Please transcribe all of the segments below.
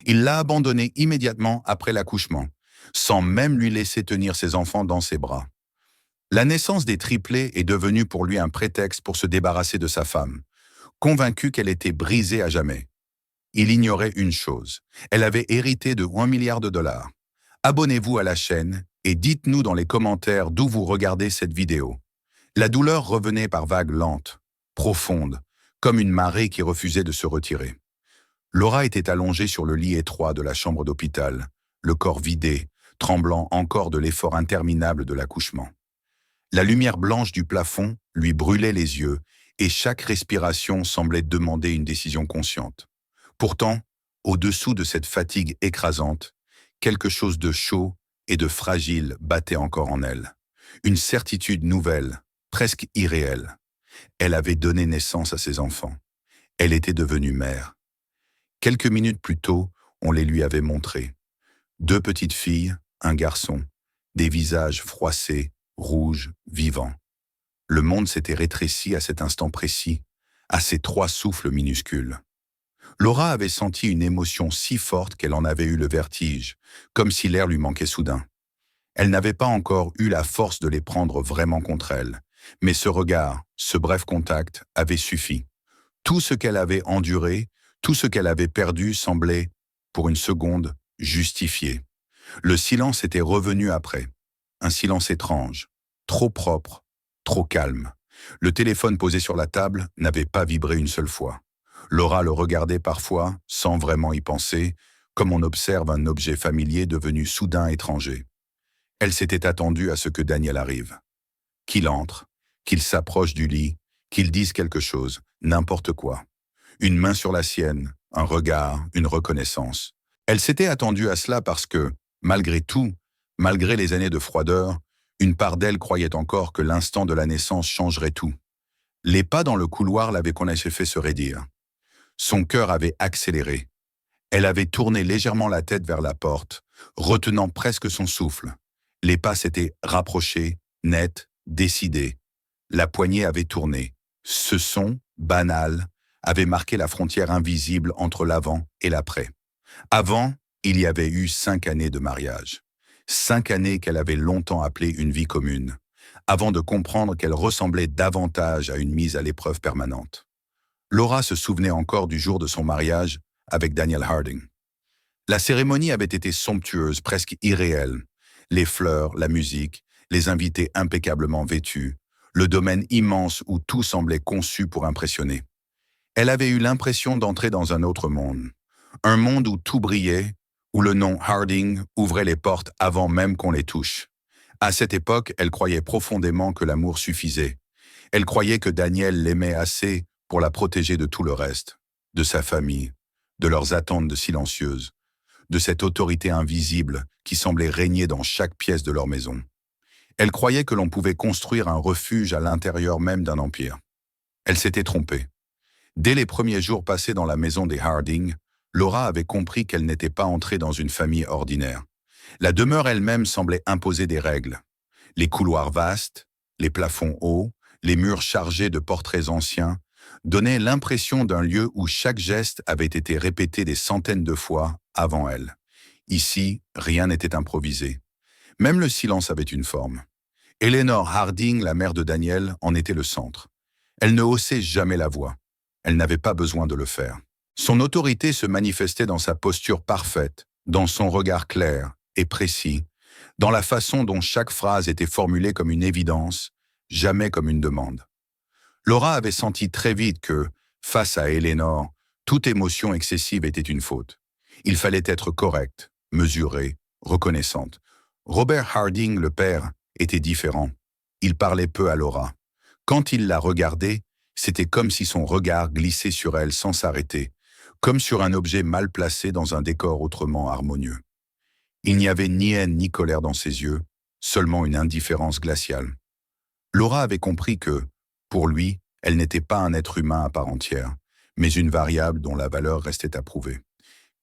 Il l'a abandonnée immédiatement après l'accouchement, sans même lui laisser tenir ses enfants dans ses bras. La naissance des triplés est devenue pour lui un prétexte pour se débarrasser de sa femme, convaincu qu'elle était brisée à jamais. Il ignorait une chose, elle avait hérité de 1 milliard de dollars. Abonnez-vous à la chaîne et dites-nous dans les commentaires d'où vous regardez cette vidéo. La douleur revenait par vagues lentes, profondes, comme une marée qui refusait de se retirer. Laura était allongée sur le lit étroit de la chambre d'hôpital, le corps vidé, tremblant encore de l'effort interminable de l'accouchement. La lumière blanche du plafond lui brûlait les yeux et chaque respiration semblait demander une décision consciente. Pourtant, au-dessous de cette fatigue écrasante, quelque chose de chaud et de fragile battait encore en elle. Une certitude nouvelle, presque irréelle. Elle avait donné naissance à ses enfants. Elle était devenue mère. Quelques minutes plus tôt, on les lui avait montrés. 2 petites filles, un garçon, des visages froissés, rouges, vivants. Le monde s'était rétréci à cet instant précis, à ces 3 souffles minuscules. Laura avait senti une émotion si forte qu'elle en avait eu le vertige, comme si l'air lui manquait soudain. Elle n'avait pas encore eu la force de les prendre vraiment contre elle, mais ce regard, ce bref contact, avait suffi. Tout ce qu'elle avait enduré, tout ce qu'elle avait perdu semblait, pour une seconde, justifié. Le silence était revenu après. Un silence étrange, trop propre, trop calme. Le téléphone posé sur la table n'avait pas vibré une seule fois. Laura le regardait parfois, sans vraiment y penser, comme on observe un objet familier devenu soudain étranger. Elle s'était attendue à ce que Daniel arrive. Qu'il entre, qu'il s'approche du lit, qu'il dise quelque chose, n'importe quoi. Une main sur la sienne, un regard, une reconnaissance. Elle s'était attendue à cela parce que, malgré tout, malgré les années de froideur, une part d'elle croyait encore que l'instant de la naissance changerait tout. Les pas dans le couloir l'avaient en effet fait se raidir. Son cœur avait accéléré. Elle avait tourné légèrement la tête vers la porte, retenant presque son souffle. Les pas s'étaient rapprochés, nets, décidés. La poignée avait tourné. Ce son, banal, avait marqué la frontière invisible entre l'avant et l'après. Avant, il y avait eu 5 années de mariage. 5 années qu'elle avait longtemps appelées une vie commune, avant de comprendre qu'elle ressemblait davantage à une mise à l'épreuve permanente. Laura se souvenait encore du jour de son mariage avec Daniel Harding. La cérémonie avait été somptueuse, presque irréelle. Les fleurs, la musique, les invités impeccablement vêtus, le domaine immense où tout semblait conçu pour impressionner. Elle avait eu l'impression d'entrer dans un autre monde. Un monde où tout brillait, où le nom Harding ouvrait les portes avant même qu'on les touche. À cette époque, elle croyait profondément que l'amour suffisait. Elle croyait que Daniel l'aimait assez pour la protéger de tout le reste, de sa famille, de leurs attentes silencieuses, de cette autorité invisible qui semblait régner dans chaque pièce de leur maison. Elle croyait que l'on pouvait construire un refuge à l'intérieur même d'un empire. Elle s'était trompée. Dès les premiers jours passés dans la maison des Harding, Laura avait compris qu'elle n'était pas entrée dans une famille ordinaire. La demeure elle-même semblait imposer des règles. Les couloirs vastes, les plafonds hauts, les murs chargés de portraits anciens, donnaient l'impression d'un lieu où chaque geste avait été répété des centaines de fois avant elle. Ici, rien n'était improvisé. Même le silence avait une forme. Eleanor Harding, la mère de Daniel, en était le centre. Elle ne haussait jamais la voix. Elle n'avait pas besoin de le faire. Son autorité se manifestait dans sa posture parfaite, dans son regard clair et précis, dans la façon dont chaque phrase était formulée comme une évidence, jamais comme une demande. Laura avait senti très vite que, face à Eleanor, toute émotion excessive était une faute. Il fallait être correcte, mesurée, reconnaissante. Robert Harding, le père, était différent. Il parlait peu à Laura. Quand il la regardait, c'était comme si son regard glissait sur elle sans s'arrêter, comme sur un objet mal placé dans un décor autrement harmonieux. Il n'y avait ni haine ni colère dans ses yeux, seulement une indifférence glaciale. Laura avait compris que, pour lui, elle n'était pas un être humain à part entière, mais une variable dont la valeur restait à prouver.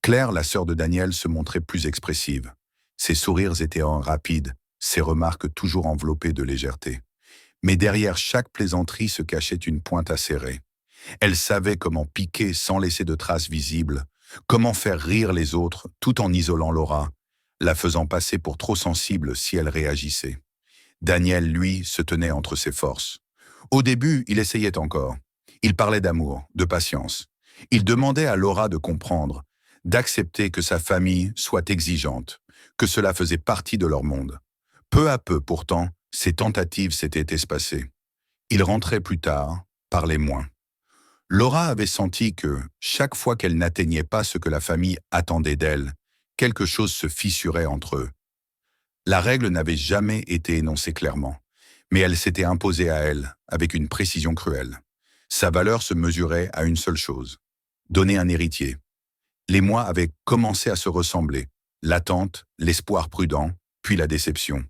Claire, la sœur de Daniel, se montrait plus expressive. Ses sourires étaient rapides, ses remarques toujours enveloppées de légèreté. Mais derrière chaque plaisanterie se cachait une pointe acérée. Elle savait comment piquer sans laisser de traces visibles, Comment faire rire les autres tout en isolant Laura, la faisant passer pour trop sensible si elle réagissait. Daniel, lui, se tenait entre ses forces. Au début, il essayait encore. Il parlait d'amour, de patience. Il demandait à Laura de comprendre, d'accepter que sa famille soit exigeante, que cela faisait partie de leur monde. Peu à peu, pourtant, ses tentatives s'étaient espacées. Il rentrait plus tard, parlait moins. Laura avait senti que, chaque fois qu'elle n'atteignait pas ce que la famille attendait d'elle, quelque chose se fissurait entre eux. La règle n'avait jamais été énoncée clairement, mais elle s'était imposée à elle avec une précision cruelle. Sa valeur se mesurait à une seule chose: donner un héritier. Les mois avaient commencé à se ressembler, l'attente, l'espoir prudent, puis la déception.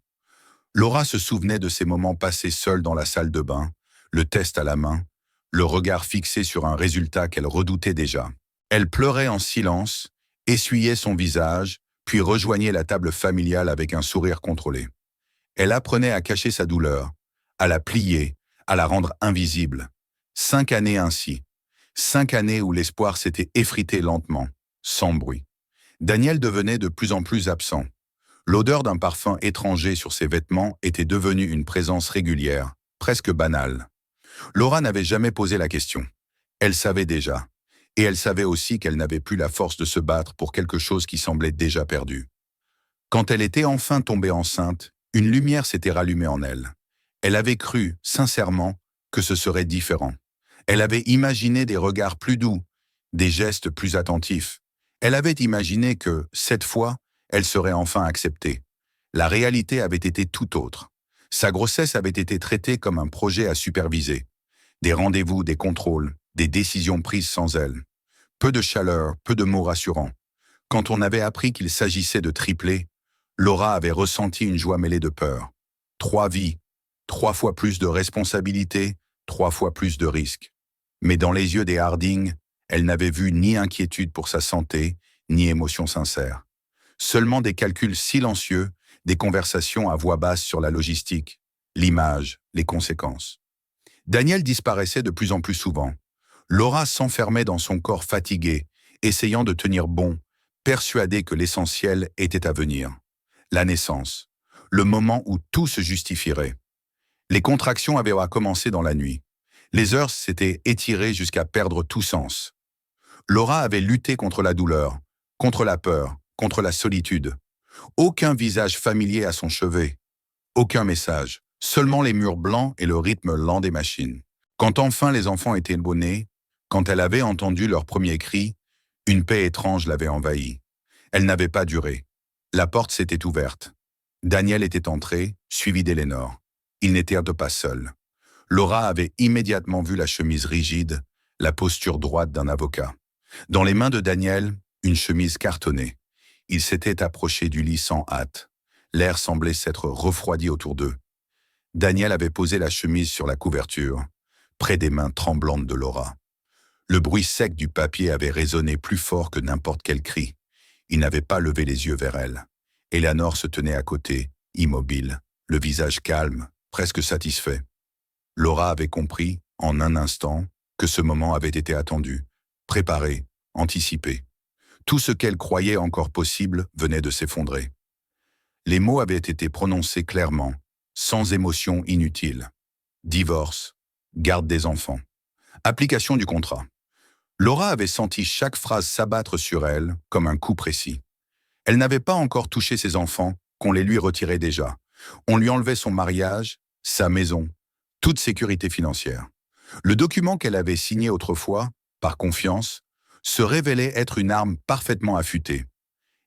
Laura se souvenait de ces moments passés seule dans la salle de bain, le test à la main, le regard fixé sur un résultat qu'elle redoutait déjà. Elle pleurait en silence, essuyait son visage, puis rejoignait la table familiale avec un sourire contrôlé. Elle apprenait à cacher sa douleur, à la plier, à la rendre invisible. 5 années ainsi. 5 années où l'espoir s'était effrité lentement, sans bruit. Daniel devenait de plus en plus absent. L'odeur d'un parfum étranger sur ses vêtements était devenue une présence régulière, presque banale. Laura n'avait jamais posé la question. Elle savait déjà. Et elle savait aussi qu'elle n'avait plus la force de se battre pour quelque chose qui semblait déjà perdu. Quand elle était enfin tombée enceinte, une lumière s'était rallumée en elle. Elle avait cru, sincèrement, que ce serait différent. Elle avait imaginé des regards plus doux, des gestes plus attentifs. Elle avait imaginé que, cette fois, elle serait enfin acceptée. La réalité avait été tout autre. Sa grossesse avait été traitée comme un projet à superviser. Des rendez-vous, des contrôles, des décisions prises sans elle. Peu de chaleur, peu de mots rassurants. Quand on avait appris qu'il s'agissait de triplés, Laura avait ressenti une joie mêlée de peur. 3 vies, 3 fois plus de responsabilités, 3 fois plus de risques. Mais dans les yeux des Harding, elle n'avait vu ni inquiétude pour sa santé, ni émotion sincère. Seulement des calculs silencieux, des conversations à voix basse sur la logistique, l'image, les conséquences. Daniel disparaissait de plus en plus souvent. Laura s'enfermait dans son corps fatigué, essayant de tenir bon, persuadée que l'essentiel était à venir. La naissance, le moment où tout se justifierait. Les contractions avaient recommencé dans la nuit. Les heures s'étaient étirées jusqu'à perdre tout sens. Laura avait lutté contre la douleur, contre la peur, contre la solitude. Aucun visage familier à son chevet. Aucun message. Seulement les murs blancs et le rythme lent des machines. Quand enfin les enfants étaient nés, quand elle avait entendu leur premier cri, une paix étrange l'avait envahie. Elle n'avait pas duré. La porte s'était ouverte. Daniel était entré, suivi d'Elénore. Ils n'étaient pas seuls. Laura avait immédiatement vu la chemise rigide, la posture droite d'un avocat. Dans les mains de Daniel, une chemise cartonnée. Il s'était approché du lit sans hâte. L'air semblait s'être refroidi autour d'eux. Daniel avait posé la chemise sur la couverture, près des mains tremblantes de Laura. Le bruit sec du papier avait résonné plus fort que n'importe quel cri. Il n'avait pas levé les yeux vers elle. Eleanor se tenait à côté, immobile, le visage calme, presque satisfait. Laura avait compris, en un instant, que ce moment avait été attendu, préparé, anticipé. Tout ce qu'elle croyait encore possible venait de s'effondrer. Les mots avaient été prononcés clairement, sans émotion inutile. Divorce, garde des enfants, application du contrat. Laura avait senti chaque phrase s'abattre sur elle comme un coup précis. Elle n'avait pas encore touché ses enfants, qu'on les lui retirait déjà. On lui enlevait son mariage, sa maison, toute sécurité financière. Le document qu'elle avait signé autrefois, par confiance, se révélait être une arme parfaitement affûtée.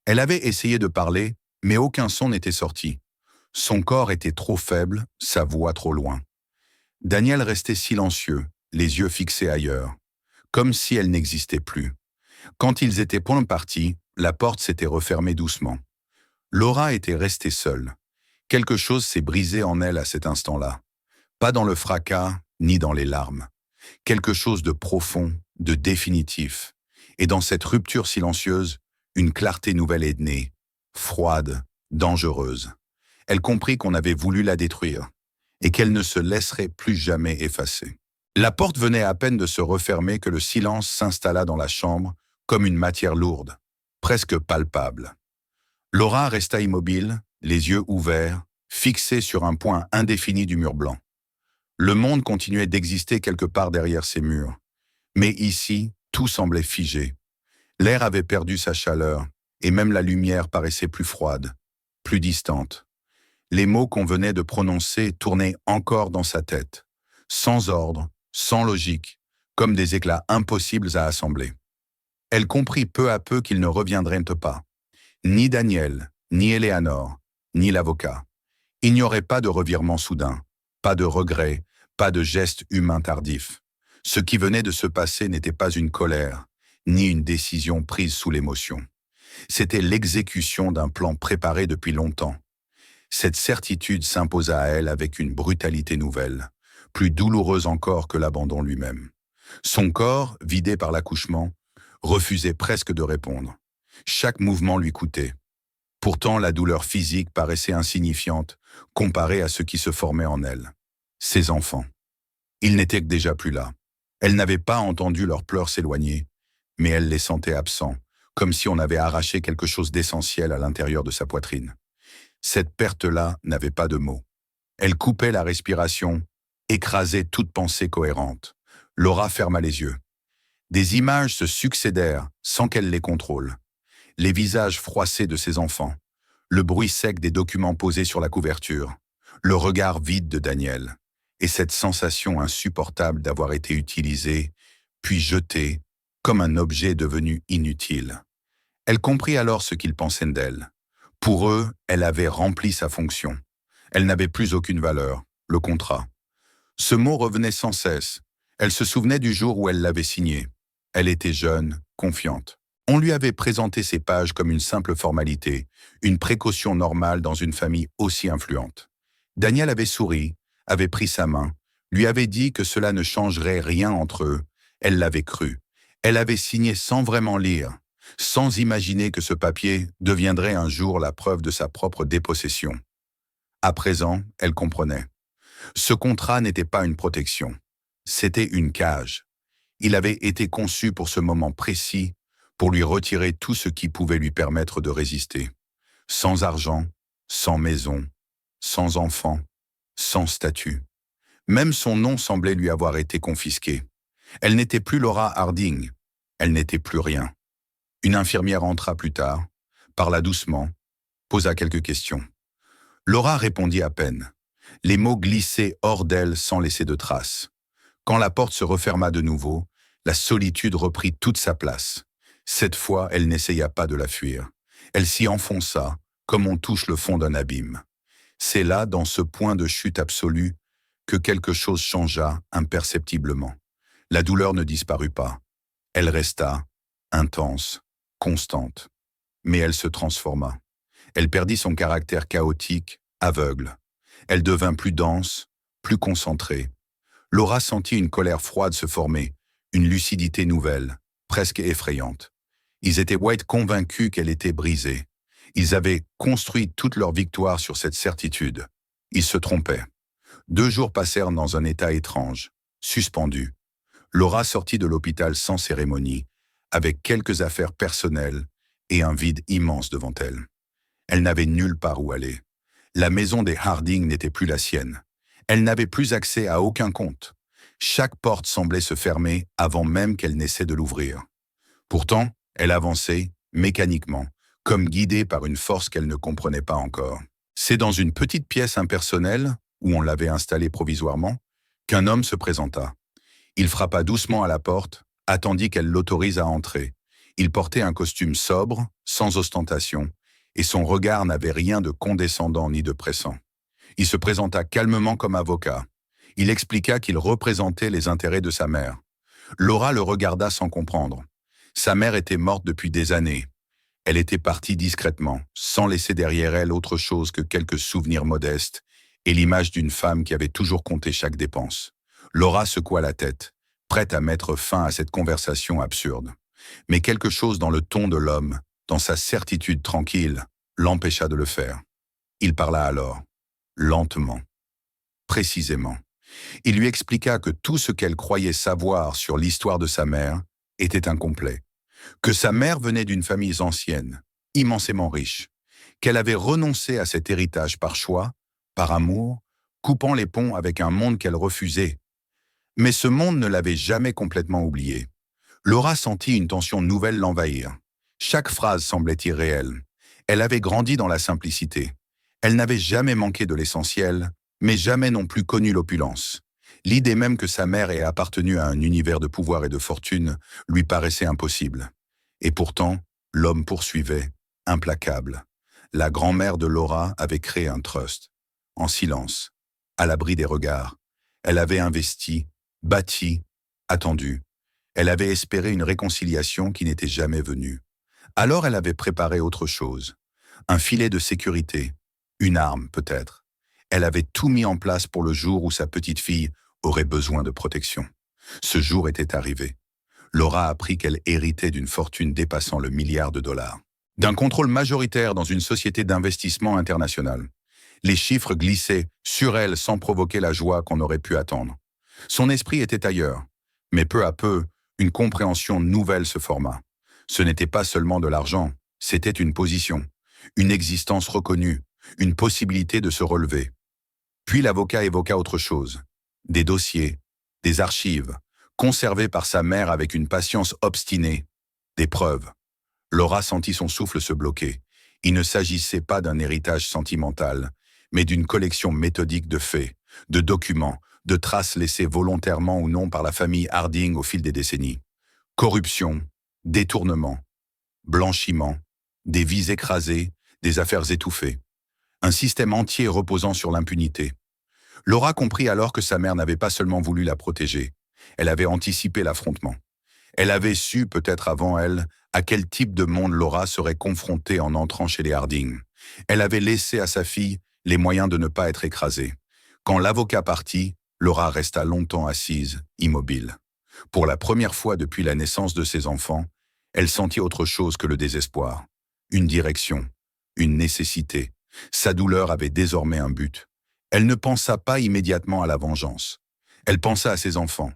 Elle avait essayé de parler, mais aucun son n'était sorti. Son corps était trop faible, sa voix trop loin. Daniel restait silencieux, les yeux fixés ailleurs, comme si elle n'existait plus. Quand ils étaient pour partis, la porte s'était refermée doucement. Laura était restée seule. Quelque chose s'est brisé en elle à cet instant-là. Pas dans le fracas, ni dans les larmes. Quelque chose de profond, de définitif. Et dans cette rupture silencieuse, une clarté nouvelle est née, froide, dangereuse. Elle comprit qu'on avait voulu la détruire, et qu'elle ne se laisserait plus jamais effacer. La porte venait à peine de se refermer que le silence s'installa dans la chambre, comme une matière lourde, presque palpable. Laura resta immobile, les yeux ouverts, fixée sur un point indéfini du mur blanc. Le monde continuait d'exister quelque part derrière ces murs. Mais ici, tout semblait figé. L'air avait perdu sa chaleur, et même la lumière paraissait plus froide, plus distante. Les mots qu'on venait de prononcer tournaient encore dans sa tête, sans ordre, sans logique, comme des éclats impossibles à assembler. Elle comprit peu à peu qu'ils ne reviendraient pas. Ni Daniel, ni Éléanore, ni l'avocat. Il n'y aurait pas de revirement soudain, pas de regret, pas de geste humain tardif. Ce qui venait de se passer n'était pas une colère, ni une décision prise sous l'émotion. C'était l'exécution d'un plan préparé depuis longtemps. Cette certitude s'imposa à elle avec une brutalité nouvelle, plus douloureuse encore que l'abandon lui-même. Son corps, vidé par l'accouchement, refusait presque de répondre. Chaque mouvement lui coûtait. Pourtant, la douleur physique paraissait insignifiante comparée à ce qui se formait en elle. Ses enfants. Ils n'étaient déjà plus là. Elle n'avait pas entendu leurs pleurs s'éloigner, mais elle les sentait absents, comme si on avait arraché quelque chose d'essentiel à l'intérieur de sa poitrine. Cette perte-là n'avait pas de mots. Elle coupait la respiration, écrasait toute pensée cohérente. Laura ferma les yeux. Des images se succédèrent sans qu'elle les contrôle. Les visages froissés de ses enfants, le bruit sec des documents posés sur la couverture, le regard vide de Daniel, et cette sensation insupportable d'avoir été utilisée, puis jetée, comme un objet devenu inutile. Elle comprit alors ce qu'ils pensaient d'elle. Pour eux, elle avait rempli sa fonction. Elle n'avait plus aucune valeur, le contrat. Ce mot revenait sans cesse. Elle se souvenait du jour où elle l'avait signé. Elle était jeune, confiante. On lui avait présenté ces pages comme une simple formalité, une précaution normale dans une famille aussi influente. Daniel avait souri, avait pris sa main, lui avait dit que cela ne changerait rien entre eux. Elle l'avait cru. Elle avait signé sans vraiment lire, sans imaginer que ce papier deviendrait un jour la preuve de sa propre dépossession. À présent, elle comprenait. Ce contrat n'était pas une protection, c'était une cage. Il avait été conçu pour ce moment précis, pour lui retirer tout ce qui pouvait lui permettre de résister. Sans argent, sans maison, sans enfant, sans statut. Même son nom semblait lui avoir été confisqué. Elle n'était plus Laura Harding, elle n'était plus rien. Une infirmière entra plus tard, parla doucement, posa quelques questions. Laura répondit à peine. Les mots glissaient hors d'elle sans laisser de traces. Quand la porte se referma de nouveau, la solitude reprit toute sa place. Cette fois, elle n'essaya pas de la fuir. Elle s'y enfonça, comme on touche le fond d'un abîme. C'est là, dans ce point de chute absolue, que quelque chose changea imperceptiblement. La douleur ne disparut pas. Elle resta, intense, constante. Mais elle se transforma. Elle perdit son caractère chaotique, aveugle. Elle devint plus dense, plus concentrée. Laura sentit une colère froide se former, une lucidité nouvelle, presque effrayante. Ils étaient White convaincus qu'elle était brisée. Ils avaient construit toute leur victoire sur cette certitude. Ils se trompaient. 2 jours passèrent dans un état étrange, suspendu. Laura sortit de l'hôpital sans cérémonie, avec quelques affaires personnelles et un vide immense devant elle. Elle n'avait nulle part où aller. La maison des Harding n'était plus la sienne. Elle n'avait plus accès à aucun compte. Chaque porte semblait se fermer avant même qu'elle n'essaie de l'ouvrir. Pourtant, elle avançait, mécaniquement, comme guidée par une force qu'elle ne comprenait pas encore. C'est dans une petite pièce impersonnelle, où on l'avait installée provisoirement, qu'un homme se présenta. Il frappa doucement à la porte, attendit qu'elle l'autorise à entrer. Il portait un costume sobre, sans ostentation, et son regard n'avait rien de condescendant ni de pressant. Il se présenta calmement comme avocat. Il expliqua qu'il représentait les intérêts de sa mère. Laura le regarda sans comprendre. Sa mère était morte depuis des années. Elle était partie discrètement, sans laisser derrière elle autre chose que quelques souvenirs modestes et l'image d'une femme qui avait toujours compté chaque dépense. Laura secoua la tête, prête à mettre fin à cette conversation absurde. Mais quelque chose dans le ton de l'homme, dans sa certitude tranquille, l'empêcha de le faire. Il parla alors, lentement, précisément. Il lui expliqua que tout ce qu'elle croyait savoir sur l'histoire de sa mère était incomplet. que sa mère venait d'une famille ancienne, immensément riche, qu'elle avait renoncé à cet héritage par choix, par amour, coupant les ponts avec un monde qu'elle refusait. Mais ce monde ne l'avait jamais complètement oublié. Laura sentit une tension nouvelle l'envahir. Chaque phrase semblait irréelle. Elle avait grandi dans la simplicité. Elle n'avait jamais manqué de l'essentiel, mais jamais non plus connu l'opulence. L'idée même que sa mère ait appartenu à un univers de pouvoir et de fortune lui paraissait impossible. Et pourtant, l'homme poursuivait, implacable. La grand-mère de Laura avait créé un trust. En silence, à l'abri des regards. Elle avait investi, bâti, attendu. Elle avait espéré une réconciliation qui n'était jamais venue. Alors elle avait préparé autre chose. Un filet de sécurité, une arme peut-être. Elle avait tout mis en place pour le jour où sa petite fille aurait besoin de protection. Ce jour était arrivé. Laura apprit qu'elle héritait d'une fortune dépassant le milliard de dollars. D'un contrôle majoritaire dans une société d'investissement internationale. Les chiffres glissaient sur elle sans provoquer la joie qu'on aurait pu attendre. Son esprit était ailleurs. Mais peu à peu, une compréhension nouvelle se forma. Ce n'était pas seulement de l'argent, c'était une position, une existence reconnue, une possibilité de se relever. Puis l'avocat évoqua autre chose. Des dossiers, des archives, conservés par sa mère avec une patience obstinée. Des preuves. Laura sentit son souffle se bloquer. Il ne s'agissait pas d'un héritage sentimental, mais d'une collection méthodique de faits, de documents, de traces laissées volontairement ou non par la famille Harding au fil des décennies. Corruption, détournement, blanchiment, des vies écrasées, des affaires étouffées. Un système entier reposant sur l'impunité. Laura comprit alors que sa mère n'avait pas seulement voulu la protéger, elle avait anticipé l'affrontement. Elle avait su, peut-être avant elle, à quel type de monde Laura serait confrontée en entrant chez les Harding. Elle avait laissé à sa fille les moyens de ne pas être écrasée. Quand l'avocat partit, Laura resta longtemps assise, immobile. Pour la première fois depuis la naissance de ses enfants, elle sentit autre chose que le désespoir. Une direction, une nécessité. Sa douleur avait désormais un but. Elle ne pensa pas immédiatement à la vengeance. Elle pensa à ses enfants,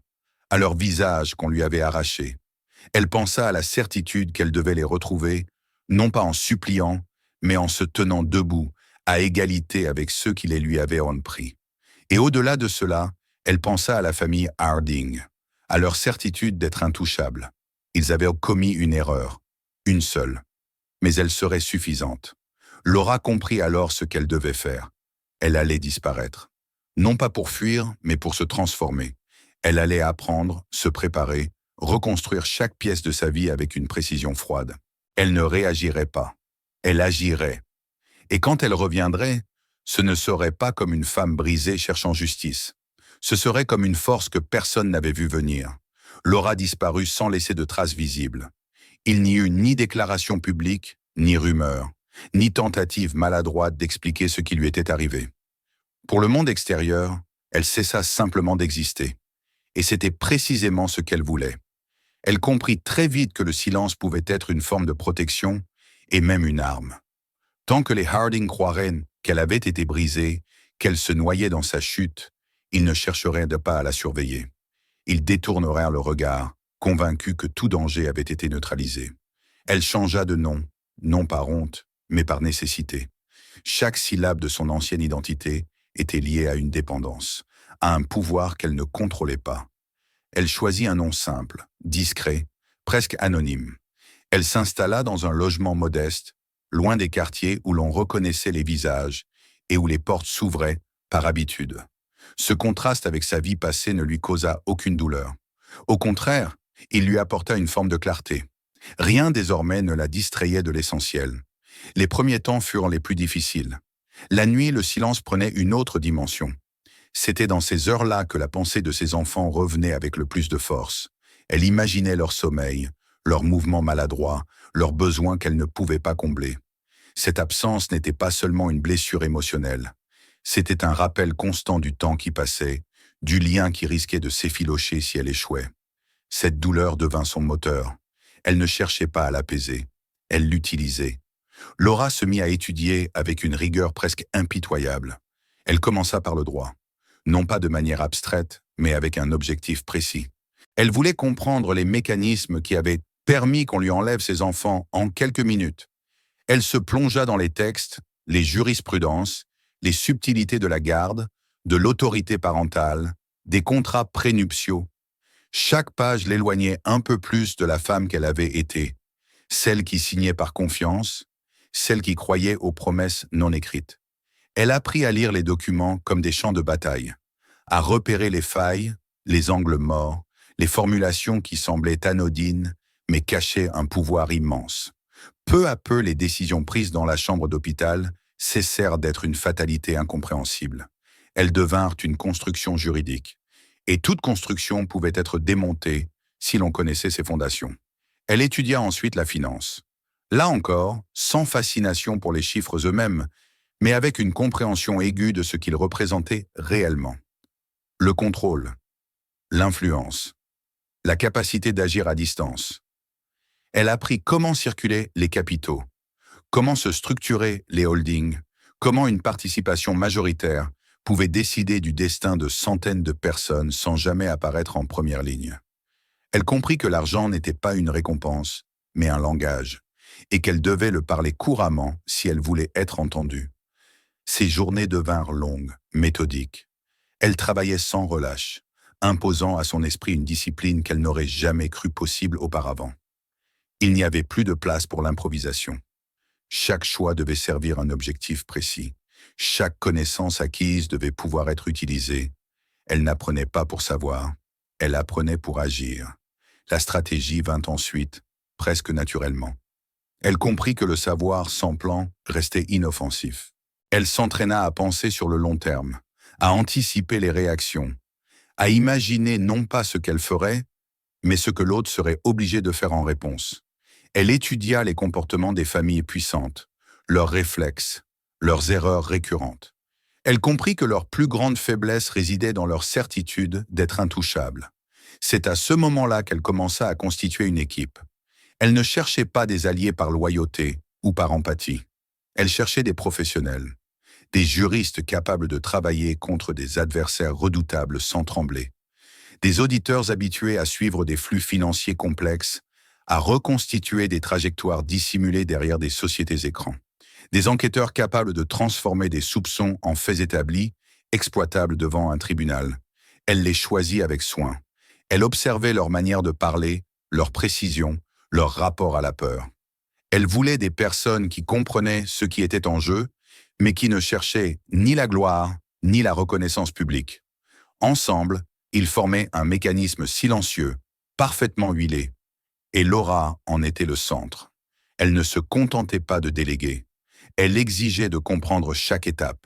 à leur visage qu'on lui avait arraché. Elle pensa à la certitude qu'elle devait les retrouver, non pas en suppliant, mais en se tenant debout, à égalité avec ceux qui les lui avaient pris. Et au-delà de cela, elle pensa à la famille Harding, à leur certitude d'être intouchables. Ils avaient commis une erreur, une seule, mais elle serait suffisante. Laura comprit alors ce qu'elle devait faire. Elle allait disparaître. Non pas pour fuir, mais pour se transformer. Elle allait apprendre, se préparer, reconstruire chaque pièce de sa vie avec une précision froide. Elle ne réagirait pas. Elle agirait. Et quand elle reviendrait, ce ne serait pas comme une femme brisée cherchant justice. Ce serait comme une force que personne n'avait vue venir. Laura disparut sans laisser de traces visibles. Il n'y eut ni déclaration publique, ni rumeur, ni tentative maladroite d'expliquer ce qui lui était arrivé. Pour le monde extérieur, elle cessa simplement d'exister. Et c'était précisément ce qu'elle voulait. Elle comprit très vite que le silence pouvait être une forme de protection et même une arme. Tant que les Harding croiraient qu'elle avait été brisée, qu'elle se noyait dans sa chute, ils ne chercheraient pas à la surveiller. Ils détournèrent le regard, convaincus que tout danger avait été neutralisé. Elle changea de nom, non par honte, mais par nécessité. Chaque syllabe de son ancienne identité était liée à une dépendance, à un pouvoir qu'elle ne contrôlait pas. Elle choisit un nom simple, discret, presque anonyme. Elle s'installa dans un logement modeste, loin des quartiers où l'on reconnaissait les visages et où les portes s'ouvraient par habitude. Ce contraste avec sa vie passée ne lui causa aucune douleur. Au contraire, il lui apporta une forme de clarté. Rien désormais ne la distrayait de l'essentiel. Les premiers temps furent les plus difficiles. La nuit, le silence prenait une autre dimension. C'était dans ces heures-là que la pensée de ses enfants revenait avec le plus de force. Elle imaginait leur sommeil, leurs mouvements maladroits, leurs besoins qu'elle ne pouvait pas combler. Cette absence n'était pas seulement une blessure émotionnelle. C'était un rappel constant du temps qui passait, du lien qui risquait de s'effilocher si elle échouait. Cette douleur devint son moteur. Elle ne cherchait pas à l'apaiser. Elle l'utilisait. Laura se mit à étudier avec une rigueur presque impitoyable. Elle commença par le droit. Non pas de manière abstraite, mais avec un objectif précis. Elle voulait comprendre les mécanismes qui avaient permis qu'on lui enlève ses enfants en quelques minutes. Elle se plongea dans les textes, les jurisprudences, les subtilités de la garde, de l'autorité parentale, des contrats prénuptiaux. Chaque page l'éloignait un peu plus de la femme qu'elle avait été, celle qui signait par confiance, celle qui croyait aux promesses non écrites. Elle apprit à lire les documents comme des champs de bataille, à repérer les failles, les angles morts, les formulations qui semblaient anodines, mais cachaient un pouvoir immense. Peu à peu, les décisions prises dans la chambre d'hôpital cessèrent d'être une fatalité incompréhensible. Elles devinrent une construction juridique. Et toute construction pouvait être démontée si l'on connaissait ses fondations. Elle étudia ensuite la finance. Là encore, sans fascination pour les chiffres eux-mêmes, mais avec une compréhension aiguë de ce qu'ils représentaient réellement. Le contrôle, l'influence, la capacité d'agir à distance. Elle apprit comment circulaient les capitaux, comment se structuraient les holdings, comment une participation majoritaire pouvait décider du destin de centaines de personnes sans jamais apparaître en première ligne. Elle comprit que l'argent n'était pas une récompense, mais un langage, et qu'elle devait le parler couramment si elle voulait être entendue. Ses journées devinrent longues, méthodiques. Elle travaillait sans relâche, imposant à son esprit une discipline qu'elle n'aurait jamais cru possible auparavant. Il n'y avait plus de place pour l'improvisation. Chaque choix devait servir un objectif précis. Chaque connaissance acquise devait pouvoir être utilisée. Elle n'apprenait pas pour savoir, elle apprenait pour agir. La stratégie vint ensuite, presque naturellement. Elle comprit que le savoir sans plan restait inoffensif. Elle s'entraîna à penser sur le long terme, à anticiper les réactions, à imaginer non pas ce qu'elle ferait, mais ce que l'autre serait obligé de faire en réponse. Elle étudia les comportements des familles puissantes, leurs réflexes, leurs erreurs récurrentes. Elle comprit que leur plus grande faiblesse résidait dans leur certitude d'être intouchables. C'est à ce moment-là qu'elle commença à constituer une équipe. Elle ne cherchait pas des alliés par loyauté ou par empathie. Elle cherchait des professionnels, des juristes capables de travailler contre des adversaires redoutables sans trembler, des auditeurs habitués à suivre des flux financiers complexes, à reconstituer des trajectoires dissimulées derrière des sociétés écrans, des enquêteurs capables de transformer des soupçons en faits établis, exploitables devant un tribunal. Elle les choisit avec soin. Elle observait leur manière de parler, leur précision, leur rapport à la peur. Elle voulait des personnes qui comprenaient ce qui était en jeu, mais qui ne cherchaient ni la gloire, ni la reconnaissance publique. Ensemble, ils formaient un mécanisme silencieux, parfaitement huilé. Et Laura en était le centre. Elle ne se contentait pas de déléguer. Elle exigeait de comprendre chaque étape,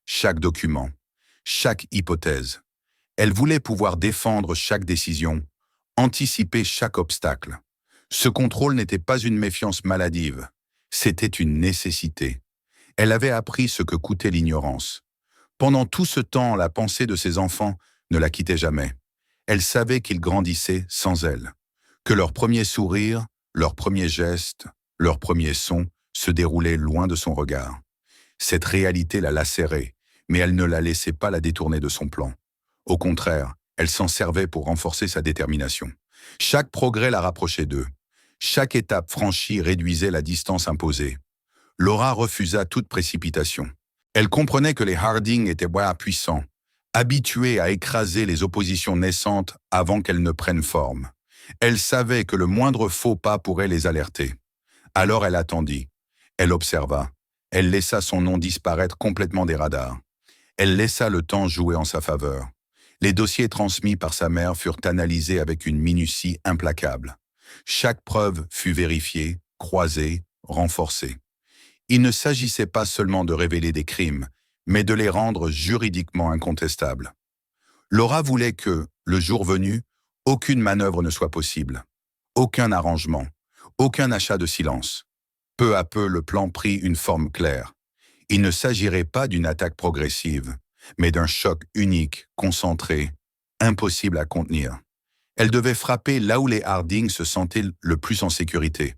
chaque document, chaque hypothèse. Elle voulait pouvoir défendre chaque décision, anticiper chaque obstacle. Ce contrôle n'était pas une méfiance maladive, c'était une nécessité. Elle avait appris ce que coûtait l'ignorance. Pendant tout ce temps, la pensée de ses enfants ne la quittait jamais. Elle savait qu'ils grandissaient sans elle, que leur premier sourire, leur premier geste, leur premier son se déroulaient loin de son regard. Cette réalité la lacérait, mais elle ne la laissait pas la détourner de son plan. Au contraire, elle s'en servait pour renforcer sa détermination. Chaque progrès la rapprochait d'eux. Chaque étape franchie réduisait la distance imposée. Laura refusa toute précipitation. Elle comprenait que les Harding étaient puissants, habitués à écraser les oppositions naissantes avant qu'elles ne prennent forme. Elle savait que le moindre faux pas pourrait les alerter. Alors elle attendit. Elle observa. Elle laissa son nom disparaître complètement des radars. Elle laissa le temps jouer en sa faveur. Les dossiers transmis par sa mère furent analysés avec une minutie implacable. Chaque preuve fut vérifiée, croisée, renforcée. Il ne s'agissait pas seulement de révéler des crimes, mais de les rendre juridiquement incontestables. Laura voulait que, le jour venu, aucune manœuvre ne soit possible, aucun arrangement, aucun achat de silence. Peu à peu, le plan prit une forme claire. Il ne s'agirait pas d'une attaque progressive, mais d'un choc unique, concentré, impossible à contenir. Elle devait frapper là où les Harding se sentaient le plus en sécurité,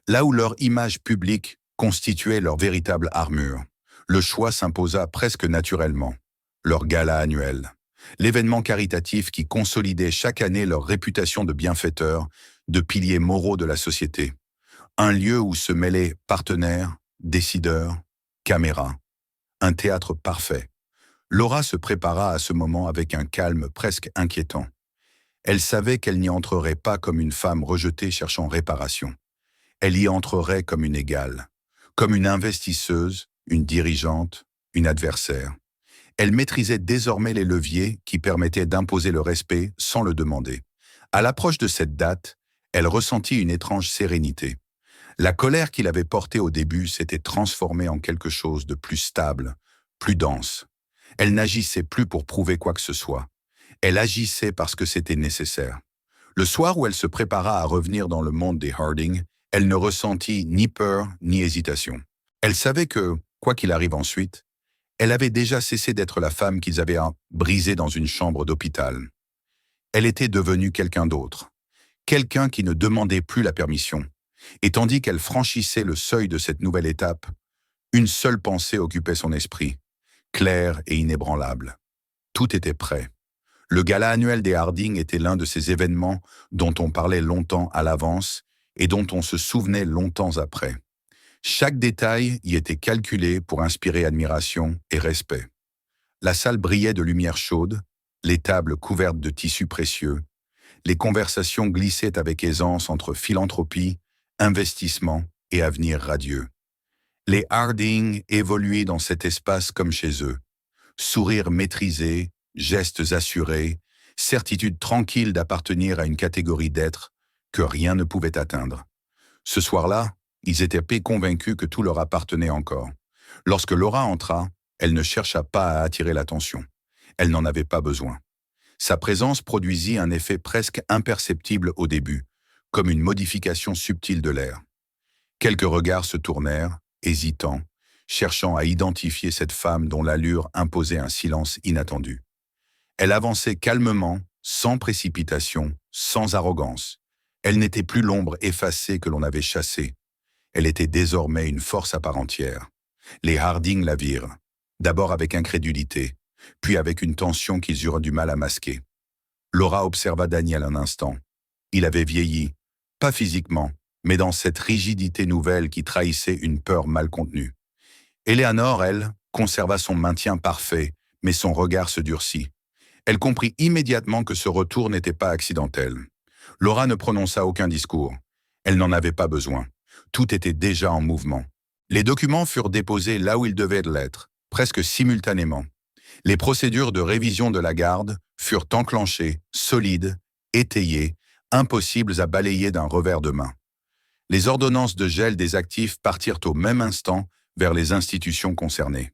là où leur image publique constituait leur véritable armure. Le choix s'imposa presque naturellement. Leur gala annuel, l'événement caritatif qui consolidait chaque année leur réputation de bienfaiteurs, de piliers moraux de la société. Un lieu où se mêlaient partenaires, décideurs, caméras. Un théâtre parfait. Laura se prépara à ce moment avec un calme presque inquiétant. Elle savait qu'elle n'y entrerait pas comme une femme rejetée cherchant réparation. Elle y entrerait comme une égale, comme une investisseuse, une dirigeante, une adversaire. Elle maîtrisait désormais les leviers qui permettaient d'imposer le respect sans le demander. À l'approche de cette date, elle ressentit une étrange sérénité. La colère qu'il avait portée au début s'était transformée en quelque chose de plus stable, plus dense. Elle n'agissait plus pour prouver quoi que ce soit. Elle agissait parce que c'était nécessaire. Le soir où elle se prépara à revenir dans le monde des Harding, elle ne ressentit ni peur ni hésitation. Elle savait que, quoi qu'il arrive ensuite, elle avait déjà cessé d'être la femme qu'ils avaient brisée dans une chambre d'hôpital. Elle était devenue quelqu'un d'autre, quelqu'un qui ne demandait plus la permission. Et tandis qu'elle franchissait le seuil de cette nouvelle étape, une seule pensée occupait son esprit, claire et inébranlable. Tout était prêt. Le gala annuel des Harding était l'un de ces événements dont on parlait longtemps à l'avance et dont on se souvenait longtemps après. Chaque détail y était calculé pour inspirer admiration et respect. La salle brillait de lumière chaude, les tables couvertes de tissus précieux, les conversations glissaient avec aisance entre philanthropie, investissement et avenir radieux. Les Harding évoluaient dans cet espace comme chez eux. Sourires maîtrisés, gestes assurés, certitude tranquille d'appartenir à une catégorie d'êtres que rien ne pouvait atteindre. Ce soir-là, ils étaient convaincus que tout leur appartenait encore. Lorsque Laura entra, elle ne chercha pas à attirer l'attention. Elle n'en avait pas besoin. Sa présence produisit un effet presque imperceptible au début, comme une modification subtile de l'air. Quelques regards se tournèrent, hésitants, cherchant à identifier cette femme dont l'allure imposait un silence inattendu. Elle avançait calmement, sans précipitation, sans arrogance. Elle n'était plus l'ombre effacée que l'on avait chassée. Elle était désormais une force à part entière. Les Harding la virent, d'abord avec incrédulité, puis avec une tension qu'ils eurent du mal à masquer. Laura observa Daniel un instant. Il avait vieilli, pas physiquement, mais dans cette rigidité nouvelle qui trahissait une peur mal contenue. Eleanor, elle, conserva son maintien parfait, mais son regard se durcit. Elle comprit immédiatement que ce retour n'était pas accidentel. Laura ne prononça aucun discours. Elle n'en avait pas besoin. Tout était déjà en mouvement. Les documents furent déposés là où ils devaient l'être, presque simultanément. Les procédures de révision de la garde furent enclenchées, solides, étayées, impossibles à balayer d'un revers de main. Les ordonnances de gel des actifs partirent au même instant vers les institutions concernées.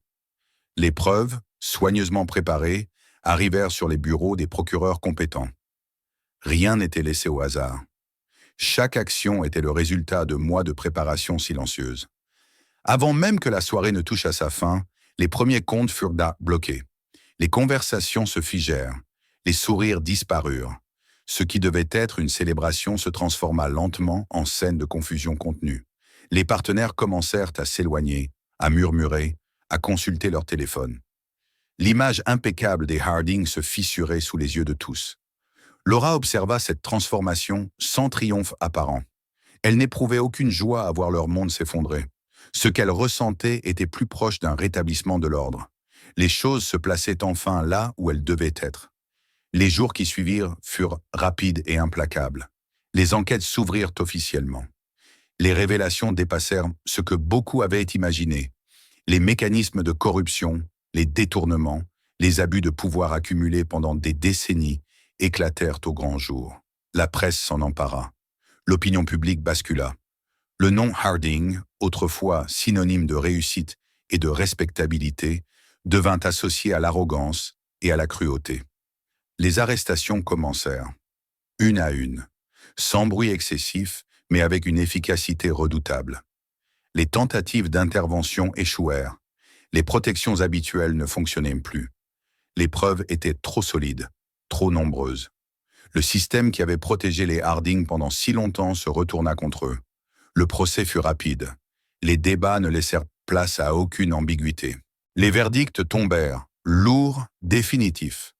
Les preuves, soigneusement préparées, arrivèrent sur les bureaux des procureurs compétents. Rien n'était laissé au hasard. Chaque action était le résultat de mois de préparation silencieuse. Avant même que la soirée ne touche à sa fin, les premiers comptes furent bloqués. Les conversations se figèrent, les sourires disparurent. Ce qui devait être une célébration se transforma lentement en scène de confusion contenue. Les partenaires commencèrent à s'éloigner, à murmurer, à consulter leur téléphone. L'image impeccable des Harding se fissurait sous les yeux de tous. Laura observa cette transformation sans triomphe apparent. Elle n'éprouvait aucune joie à voir leur monde s'effondrer. Ce qu'elle ressentait était plus proche d'un rétablissement de l'ordre. Les choses se plaçaient enfin là où elles devaient être. Les jours qui suivirent furent rapides et implacables. Les enquêtes s'ouvrirent officiellement. Les révélations dépassèrent ce que beaucoup avaient imaginé. Les mécanismes de corruption, les détournements, les abus de pouvoir accumulés pendant des décennies éclatèrent au grand jour. La presse s'en empara. L'opinion publique bascula. Le nom Harding, autrefois synonyme de réussite et de respectabilité, devint associé à l'arrogance et à la cruauté. Les arrestations commencèrent, une à une, sans bruit excessif, mais avec une efficacité redoutable. Les tentatives d'intervention échouèrent. Les protections habituelles ne fonctionnaient plus. Les preuves étaient trop solides, trop nombreuses. Le système qui avait protégé les Harding pendant si longtemps se retourna contre eux. Le procès fut rapide. Les débats ne laissèrent place à aucune ambiguïté. Les verdicts tombèrent, lourds, définitifs.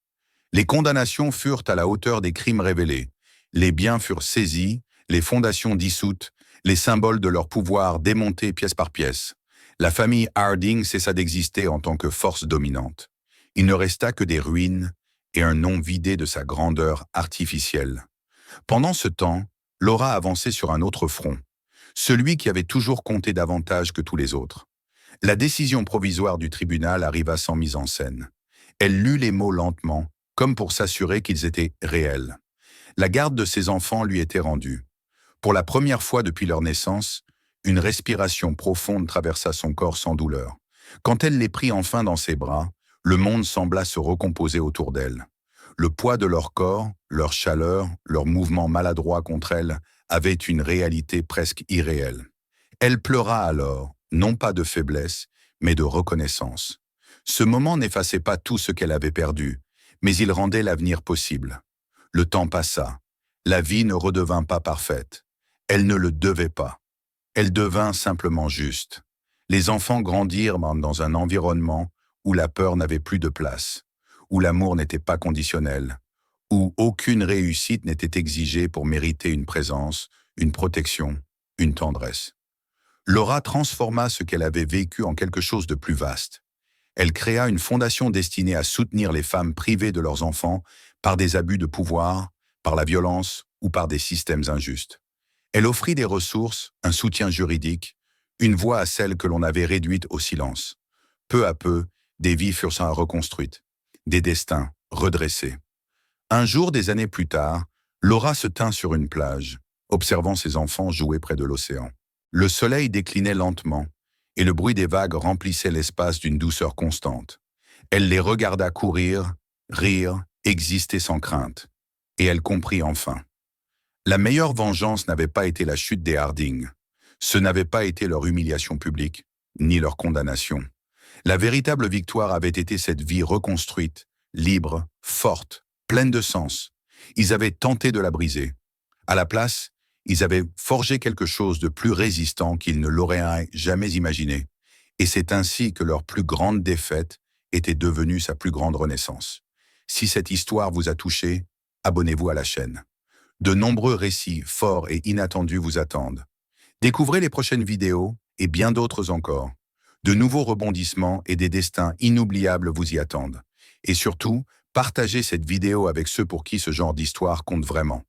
Les condamnations furent à la hauteur des crimes révélés. Les biens furent saisis, les fondations dissoutes, les symboles de leur pouvoir démontés pièce par pièce. La famille Harding cessa d'exister en tant que force dominante. Il ne resta que des ruines et un nom vidé de sa grandeur artificielle. Pendant ce temps, Laura avançait sur un autre front, celui qui avait toujours compté davantage que tous les autres. La décision provisoire du tribunal arriva sans mise en scène. Elle lut les mots lentement, comme pour s'assurer qu'ils étaient réels. La garde de ses enfants lui était rendue. Pour la première fois depuis leur naissance, une respiration profonde traversa son corps sans douleur. Quand elle les prit enfin dans ses bras, le monde sembla se recomposer autour d'elle. Le poids de leur corps, leur chaleur, leurs mouvements maladroits contre elle avaient une réalité presque irréelle. Elle pleura alors, non pas de faiblesse, mais de reconnaissance. Ce moment n'effaçait pas tout ce qu'elle avait perdu, mais il rendait l'avenir possible. Le temps passa. La vie ne redevint pas parfaite. Elle ne le devait pas. Elle devint simplement juste. Les enfants grandirent dans un environnement où la peur n'avait plus de place, où l'amour n'était pas conditionnel, où aucune réussite n'était exigée pour mériter une présence, une protection, une tendresse. Laura transforma ce qu'elle avait vécu en quelque chose de plus vaste. Elle créa une fondation destinée à soutenir les femmes privées de leurs enfants par des abus de pouvoir, par la violence ou par des systèmes injustes. Elle offrit des ressources, un soutien juridique, une voix à celles que l'on avait réduites au silence. Peu à peu, des vies furent reconstruites, des destins redressés. Un jour, des années plus tard, Laura se tint sur une plage, observant ses enfants jouer près de l'océan. Le soleil déclinait lentement, et le bruit des vagues remplissait l'espace d'une douceur constante. Elle les regarda courir, rire, exister sans crainte. Et elle comprit enfin. La meilleure vengeance n'avait pas été la chute des Harding. Ce n'avait pas été leur humiliation publique, ni leur condamnation. La véritable victoire avait été cette vie reconstruite, libre, forte, pleine de sens. Ils avaient tenté de la briser. À la place, ils avaient forgé quelque chose de plus résistant qu'ils ne l'auraient jamais imaginé. Et c'est ainsi que leur plus grande défaite était devenue sa plus grande renaissance. Si cette histoire vous a touché, abonnez-vous à la chaîne. De nombreux récits forts et inattendus vous attendent. Découvrez les prochaines vidéos et bien d'autres encore. De nouveaux rebondissements et des destins inoubliables vous y attendent. Et surtout, partagez cette vidéo avec ceux pour qui ce genre d'histoire compte vraiment.